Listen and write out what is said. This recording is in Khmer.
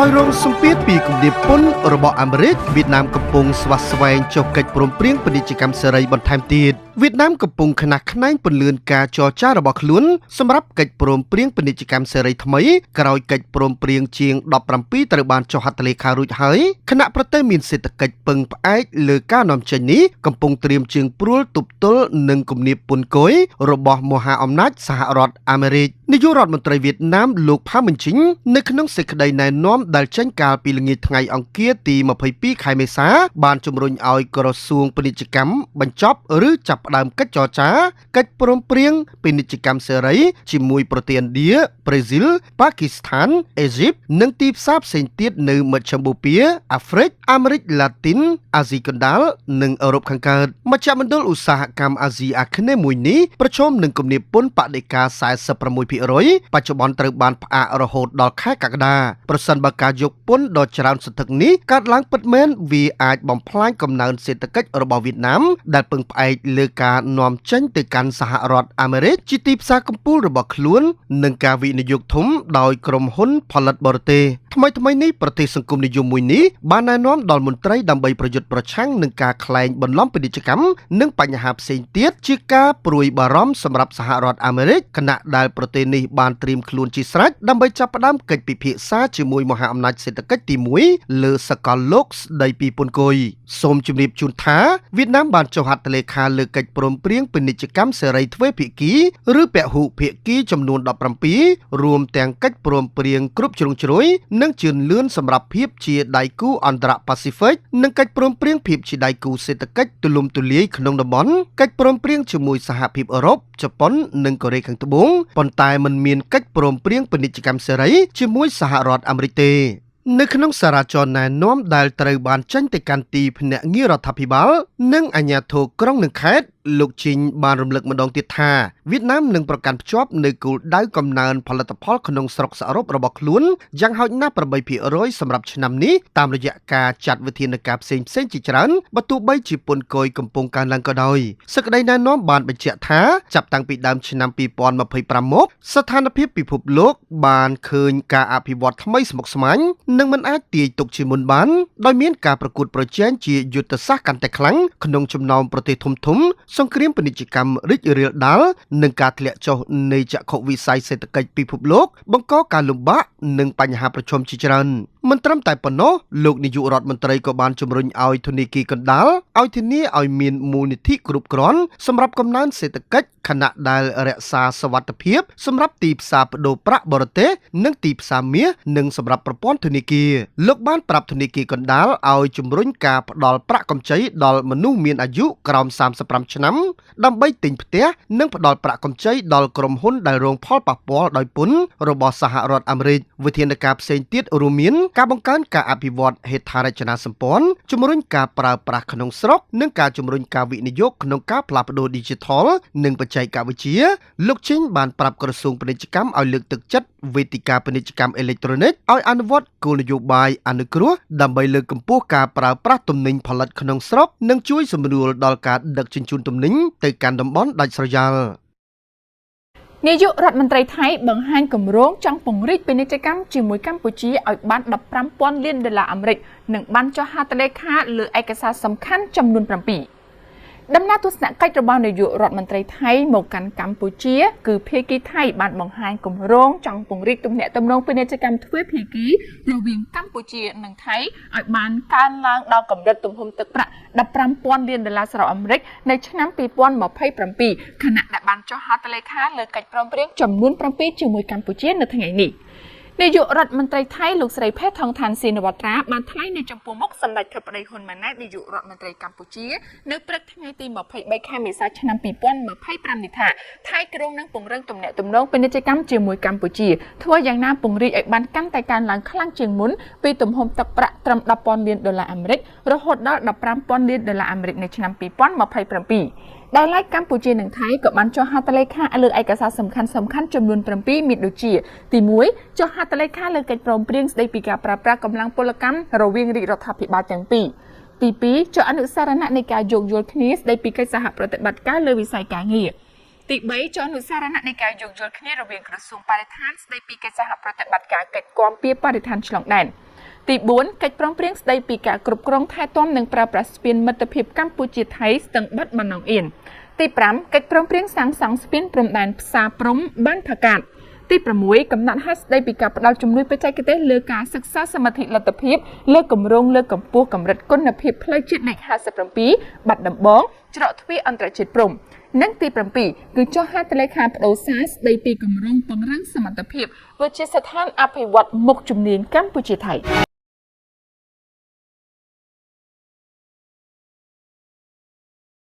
ដោយរងសម្ពាធពីគម្លាតពន្ធរបស់អាមេរិកវៀតណាមកំពុងស្វាស្វែងចុះកិច្ចព្រមព្រៀងពាណិជ្ជកម្មសេរីបន្ថែមទៀតវៀតណាមកំពុងខ្នះខ្នែងពន្លឿនការចរចារបស់ខ្លួនសម្រាប់កិច្ចព្រមព្រៀងពាណិជ្ជកម្មសេរីថ្មីក្រោយកិច្ចព្រមព្រៀងជាង17ត្រូវបានចុះហត្ថលេខារួចហើយគណៈប្រទេសមានសេដ្ឋកិច្ចពឹងផ្អែកលើការនាំចេញនេះកំពុងត្រៀមជើងព្រួលទប់ទល់នឹងគំនាបពន្ធគយរបស់មហាអំណាចសហរដ្ឋអាមេរិកនាយករដ្ឋមន្ត្រីវៀតណាមលោកផាមិនជីងនៅក្នុងសេចក្តីណែនាំដែលចេញកាលពីល្ងាចថ្ងៃអង្គារទី22ខែមេសាបានជំរុញឲ្យក្រសួងពាណិជ្ជកម្មបញ្ចប់ឬចាប់ផ្ដើមកិច្ចចរចាកិច្ចព្រមព្រៀងពាណិជ្ជកម្មសេរីជាមួយប្រទេសឥណ្ឌាប្រេស៊ីលប៉ាគីស្ថានអេស៊ីបនិងទីផ្សារផ្សេងទៀតនៅមជ្ឈមបូព៌ាអាហ្វ្រិកអាមេរិកឡាទីនអាស៊ីកណ្ដាលនិងអឺរ៉ុបខាងកើតមជ្ឈមណ្ឌលឧស្សាហកម្មអាស៊ីអាគ្នេយ៍មួយនេះប្រឈមនឹងគំនាបពន្ធបដិការ 46% បច្ចុប្បន្នត្រូវបានផ្អាករហូតដល់ខែកក្កដាប្រសិនបើការយកពន្ធដ៏ច្រើនសន្ធឹកនេះកើតឡើងពិតមែនវាអាចបំផ្លាញកំណើនសេដ្ឋកិច្ចរបស់វៀតណាមដែលពឹងផ្អែកលើការនាំចេញទៅកាន់សហរដ្ឋអាមេរិកជាទីផ្សារកំពូលរបស់ខ្លួននិងការវិនិយោគធំដោយក្រុមហ៊ុនផលិតបរទេសថ្មីនេះប្រទេសសង្គមនិយមមួយនេះបានណែនាំដល់មន្ត្រីដើម្បីប្រយុទ្ធប្រឆាំងនឹងការក្លែងបន្លំពាណិជ្ជកម្មនិងបញ្ហាផ្សេងទៀតជាការព្រួយបារម្ភសម្រាប់សហរដ្ឋអាមេរិកខណៈដែលប្រទេសនេះបានត្រៀមខ្លួនជាស្រេចដើម្បីចាប់ផ្ដើមកិច្ចពិភាក្សាជាមួយមហាអំណាចសេដ្ឋកិច្ចទី1លើសកលលោកស្ដីពីពន្ធគយសូមជម្រាបជូនថាវៀតណាមបានចុះហត្ថលេខាលើកិច្ចព្រមព្រៀងពាណិជ្ជកម្មសេរីទ្វេភាគីឬពហុភាគីចំនួន17រួមទាំងកិច្ចព្រមព្រៀងគ្រប់ជ្រុងជ្រោយនិងជឿនលឿនសម្រាប់ភាពជាដៃគូអន្តរប៉ាស៊ីហ្វិកនិងកិច្ចព្រមព្រៀងភាពជាដៃគូសេដ្ឋកិច្ចទូលំទូលាយក្នុងតំបន់កិច្ចព្រមព្រៀងជាមួយសហភាពអឺរ៉ុបជប៉ុននិងកូរ៉េខាងត្បូងប៉ុន្តែមិនមានកិច្ចព្រមព្រៀងពាណិជ្ជកម្មសេរីជាមួយសហរដ្ឋអាមេរិកទេនៅក្នុងសារចរណែនាំដែលត្រូវបានចេញទៅកាន់ទីភ្នាក់ងាររដ្ឋាភិបាលនិងអាជ្ញាធរក្រុងនិងខេត្តលោកជីងបានរំលឹកម្ដងទៀតថាវៀតណាមនឹងប្រកាន់ភ្ជាប់នៅគោលដៅកំណើនផលិតផលក្នុងស្រុកសរុបរបស់ខ្លួនយ៉ាងហោចណាស់ 8% សម្រាប់ឆ្នាំនេះតាមរយៈការចាត់វិធានការផ្សេងៗជាច្រើនបើទោះបីជាពន្ធគយកំពុងកើនឡើងក៏ដោយសេចក្តីណែនាំបានបញ្ជាក់ថាចាប់តាំងពីដើមឆ្នាំ2025មកស្ថានភាពពិភពលោកបានឃើញការអភិវឌ្ឍថ្មីស្មុគស្មាញនិងមិនអាចទាយទុកជាមុនបានដោយមានការប្រកួតប្រជែងជាយុទ្ធសាស្ត្រកាន់តែខ្លាំងក្នុងចំណោមប្រទេសធំៗសង្គ្រាមពាណិជ្ជកម្មរីករាលដាលនិងការធ្លាក់ចុះនៃចក្ខុវិស័យសេដ្ឋកិច្ចពិភពលោកបង្កការលំបាកនិងបញ្ហាប្រឈមជាច្រើនមិនត្រឹមតែប៉ុណ្ណោះលោកនាយករដ្ឋមន្ត្រីក៏បានជំរុញឲ្យធនាគារកណ្ដាលឲ្យធានាឲ្យមានមូលនិធិគ្រប់គ្រាន់សម្រាប់កំណើនសេដ្ឋកិច្ចខណៈដែលរក្សាសុវត្ថិភាពសម្រាប់ទីផ្សារប្តូរប្រាក់បរទេសនិងទីផ្សារមាសនិងសម្រាប់ប្រព័ន្ធធនាគារលោកបានប្រាប់ធនាគារកណ្ដាលឲ្យជំរុញការផ្ដល់ប្រាក់កម្ចីដល់មនុស្សមានអាយុក្រោម35ឆ្នាំដើម្បីទិញផ្ទះនិងផ្ដល់ប្រាក់កម្ចីដល់ក្រុមហ៊ុនដែលរងផលប៉ះពាល់ដោយពន្ធរបស់សហរដ្ឋអាមេរិកវិធានការផ្សេងទៀតរួមមានការបង្កើនការអភិវឌ្ឍហេដ្ឋារចនាសម្ព័ន្ធជំរុញការប្រើប្រាស់ក្នុងស្រុកនិងការជំរុញការវិនិយោគក្នុងការផ្លាស់ប្តូរ Digital និងបច្ចេកវិទ្យាលោកជីងបានប្រាប់ក្រសួងពាណិជ្ជកម្មឲ្យលើកទឹកចិត្តវេទិកាពាណិជ្ជកម្មអេឡិចត្រូនិកឲ្យអនុវត្តគោលនយោបាយអនុគ្រោះដើម្បីលើកកម្ពស់ការប្រើប្រាស់ទំនិញផលិតក្នុងស្រុកនិងជួយសម្រួលដល់ការដឹកជញ្ជូនទំនិញទៅកាន់តំបន់ដាច់ស្រយាលនាយករដ្ឋមន្ត្រីថៃបង្ហាញគម្រោងចង់ពង្រីកពាណិជ្ជកម្មជាមួយកម្ពុជាឲ្យបាន$15,000 លានអាមេរិកនិងបានចុះហត្ថលេខាលើឯកសារសំខាន់ចំនួន7ដំណើរទស្សនកិច្ចរបស់នាយករដ្ឋមន្ត្រីថៃមកកាន់កម្ពុជាគឺភាគីថៃបានបង្ហាញគម្រោងចង់ពង្រីកទំនាក់ទំនងពាណិជ្ជកម្មទ្វេភាគីរវាងកម្ពុជានិងថៃឲ្យបានកើនឡើងដល់កម្រិតទំហំទឹកប្រាក់$15,000 លានអាមេរិកនៅឆ្នាំ2027ខណៈដែលបានចុះហត្ថលេខាលើកិច្ចព្រមព្រៀងចំនួន7ជាមួយកម្ពុជានៅថ្ងៃនេះនាយករដ្ឋមន្ត្រីថៃលោកស្រីផេថងថានស៊ីនវត្រាបានថ្លែងនៅចំពោះមុខសម្ដេចធិបតីហ៊ុនម៉ាណែតនាយករដ្ឋមន្ត្រីកម្ពុជានៅព្រឹកថ្ងៃទី23ខែមេសាឆ្នាំ2025នេះថាថៃក្រុងនឹងពង្រឹងទំនាក់ទំនងពាណិជ្ជកម្មជាមួយកម្ពុជាធ្វើយ៉ាងណាពង្រីកឲ្យបានកាន់តែកើនឡើងខ្លាំងជាងមុនពីទំហំទឹកប្រាក់ត្រឹម$10,000 លានអាមេរិករហូតដល់$15,000 លានអាមេរិកនៅឆ្នាំ2027ដោយឡែកកម្ពុជានិងថៃក៏បានចុះហត្ថលេខាលើឯកសារសំខាន់ចំនួន7មានដូចជាទី1ចុះហត្ថលេខាលើកិច្ចព្រមព្រៀងស្តីពីការប្រើប្រាស់កម្លាំងពលកម្មរវាងរាជរដ្ឋាភិបាលទាំងពីរទី2ចុះអនុសារណៈនៃការយោគយល់គ្នាស្តីពីកិច្ចសហប្រតិបត្តិការលើវិស័យការងារទី3ចុះអនុសារណៈនៃការយោគយល់គ្នារវាងក្រសួងបរិស្ថានស្តីពីកិច្ចសហប្រតិបត្តិការកិច្ចគាំពារបរិស្ថានឆ្លងដែន ទី4កិច្ចព្រមព្រៀងស្តីពីការគ្រប់គ្រងថែទាំនិងប្រើប្រាស់ស្ពានមិត្តភាពកម្ពុជាថៃស្ទឹងបាត់បាណង់អៀនទី5កិច្ចព្រមព្រៀងសាងសង់ស្ពានព្រំដែនផ្សារព្រំបានផាកាតទី6កំណត់ហេតុស្តីពីការផ្តល់ជំនួយបច្ចេកទេសលើការសិក្សាសមាធិលទ្ធភាពលើគម្រោងលើកកម្ពស់កម្រិតគុណភាពផ្លូវជាតិលេខ57បាត់ដំបងច្រកទ្វារអន្តរជាតិព្រំនិងទី7គឺចុះហត្ថលេខាបដូរសារស្តីពីគម្រោងពង្រឹងសមត្ថភាពវិទ្យាស្ថានអភិវឌ្ឍមុខជំនាញកម្ពុជាថៃ